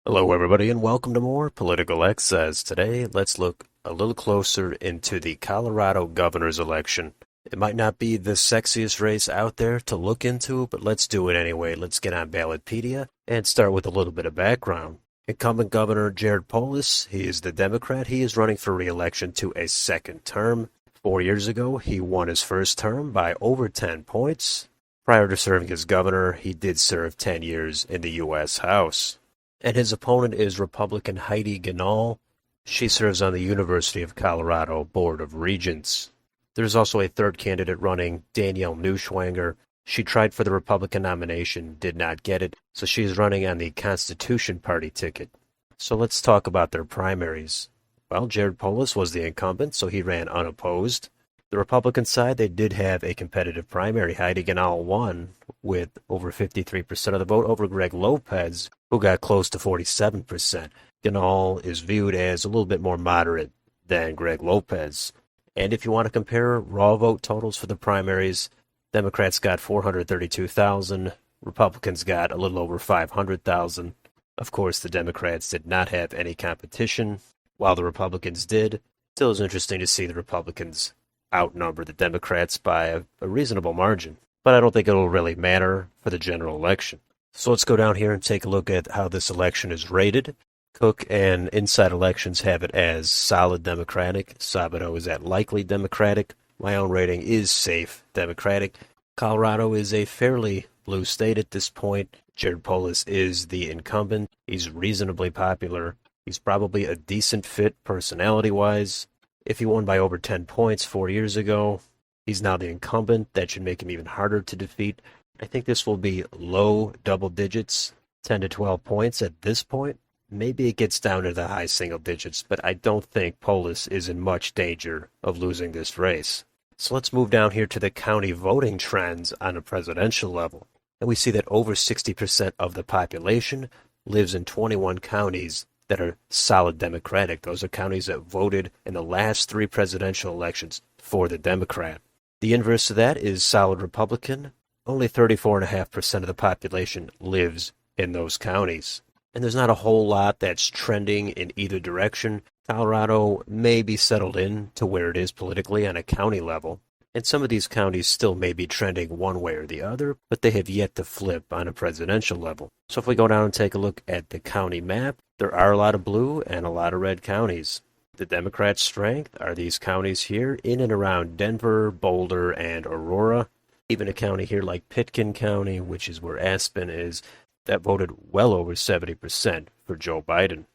Hello, everybody, and welcome to more Political Excess. Today, let's look a little closer into the Colorado governor's election. It might not be the sexiest race out there to look into, but let's do it anyway. Let's get on Ballotpedia and start with a little bit of background. Incumbent Governor Jared Polis, he is the Democrat. He is running for re-election to a second term. 4 years ago, he won his first term by over 10 points. Prior to serving as governor, he did serve 10 years in the U.S. House. And his opponent is Republican Heidi Ganahl. She serves on the University of Colorado Board of Regents. There's also a third candidate running, Danielle Neuschwanger. She tried for the Republican nomination, did not get it, so she's running on the Constitution Party ticket. So let's talk about their primaries. Well, Jared Polis was the incumbent, so he ran unopposed. The Republican side, they did have a competitive primary. Heidi Ganahl won with over 53% of the vote over Greg Lopez, who got close to 47%. Ganahl is viewed as a little bit more moderate than Greg Lopez. And if you want to compare raw vote totals for the primaries, Democrats got 432,000, Republicans got a little over 500,000. Of course, the Democrats did not have any competition, while the Republicans did. Still is interesting to see the Republicans outnumber the Democrats by a reasonable margin, but I don't think it'll really matter for the general election. So let's go down here and take a look at how this election is rated. Cook and Inside Elections have it as solid Democratic. Sabato is at likely Democratic. My own rating is safe Democratic. Colorado is a fairly blue state at this point. Jared Polis is the incumbent. He's reasonably popular. He's probably a decent fit personality-wise. If he won by over 10 points 4 years ago, he's now the incumbent. That should make him even harder to defeat. I think this will be low double digits, 10 to 12 points at this point. Maybe it gets down to the high single digits, but I don't think Polis is in much danger of losing this race. So let's move down here to the county voting trends on a presidential level. And we see that over 60% of the population lives in 21 counties that are solid Democratic. Those are counties that voted in the last three presidential elections for the Democrat. The inverse of that is solid Republican. Only 34.5% of the population lives in those counties. And there's not a whole lot that's trending in either direction. Colorado may be settled in to where it is politically on a county level. And some of these counties still may be trending one way or the other, but they have yet to flip on a presidential level. So if we go down and take a look at the county map, there are a lot of blue and a lot of red counties. The Democrats' strength are these counties here in and around Denver, Boulder, and Aurora. Even a county here like Pitkin County, which is where Aspen is, that voted well over 70% for Joe Biden.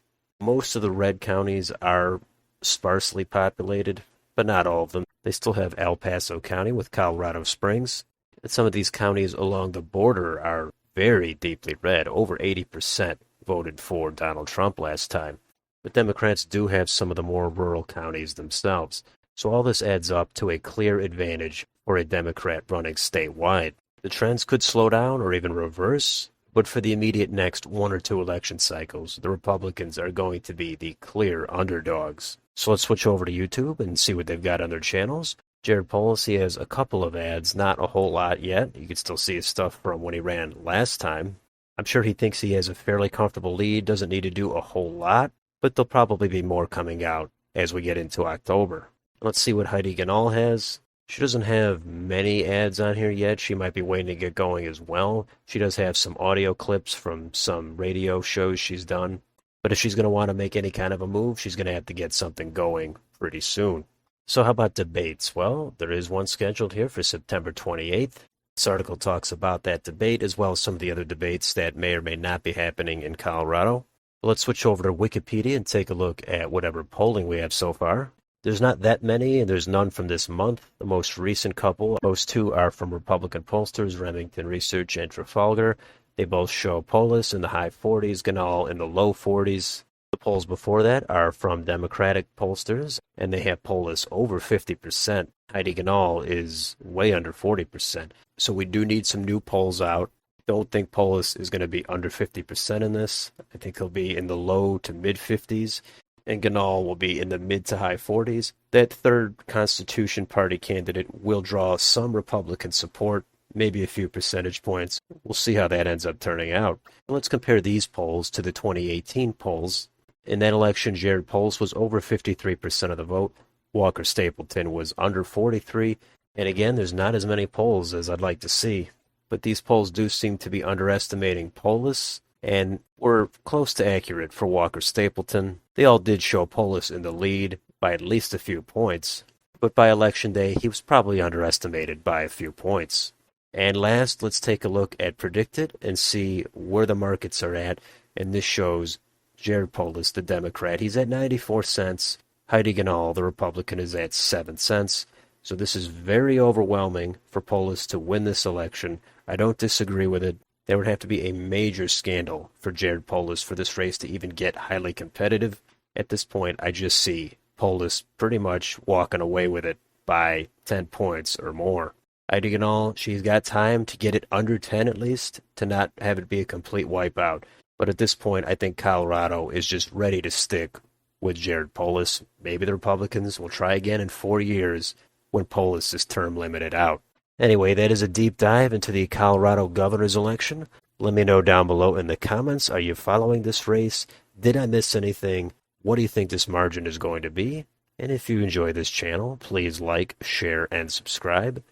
Most of the red counties are sparsely populated, but not all of them. They still have El Paso County with Colorado Springs. And some of these counties along the border are very deeply red. Over 80% voted for Donald Trump last time. But Democrats do have some of the more rural counties themselves. So all this adds up to a clear advantage for a Democrat running statewide. The trends could slow down or even reverse, but for the immediate next one or two election cycles, the Republicans are going to be the clear underdogs. So let's switch over to YouTube and see what they've got on their channels. Jared Polis, he has a couple of ads, not a whole lot yet. You can still see his stuff from when he ran last time. I'm sure he thinks he has a fairly comfortable lead, doesn't need to do a whole lot, but there'll probably be more coming out as we get into October. Let's see what Heidi Ganahl has. She doesn't have many ads on here yet. She might be waiting to get going as well. She does have some audio clips from some radio shows she's done. But if she's going to want to make any kind of a move, she's going to have to get something going pretty soon. So how about debates? Well, there is one scheduled here for September 28th. This article talks about that debate as well as some of the other debates that may or may not be happening in Colorado. Let's switch over to Wikipedia and take a look at whatever polling we have so far. There's not that many, and there's none from this month. The most recent couple, those two are from Republican pollsters, Remington Research and Trafalgar. They both show Polis in the high 40s, Ganahl in the low 40s. The polls before that are from Democratic pollsters, and they have Polis over 50%. Heidi Ganahl is way under 40%. So we do need some new polls out. Don't think Polis is going to be under 50% in this. I think he'll be in the low to mid 50s. And Ganahl will be in the mid to high 40s. That third Constitution Party candidate will draw some Republican support. maybe a few percentage points. We'll see how that ends up turning out. Let's compare these polls to the 2018 polls. In that election, Jared Polis was over 53% of the vote. Walker Stapleton was under 43%. And again, there's not as many polls as I'd like to see. But these polls do seem to be underestimating Polis, and were close to accurate for Walker Stapleton. They all did show Polis in the lead by at least a few points. But by election day, he was probably underestimated by a few points. And last, let's take a look at predicted and see where the markets are at. And this shows Jared Polis, the Democrat, he's at 94 cents. Heidi Ganahl, the Republican, is at 7 cents. So this is very overwhelming for Polis to win this election. I don't disagree with it. There would have to be a major scandal for Jared Polis for this race to even get highly competitive. At this point, I just see Polis pretty much walking away with it by 10 points or more. Heidi Ganahl, she's got time to get it under 10 at least, to not have it be a complete wipeout. But at this point, I think Colorado is just ready to stick with Jared Polis. Maybe the Republicans will try again in 4 years when Polis is term limited out. Anyway, that is a deep dive into the Colorado governor's election. Let me know down below in the comments, are you following this race? Did I miss anything? What do you think this margin is going to be? And if you enjoy this channel, please like, share, and subscribe.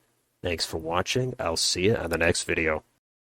Thanks for watching. I'll see you on the next video.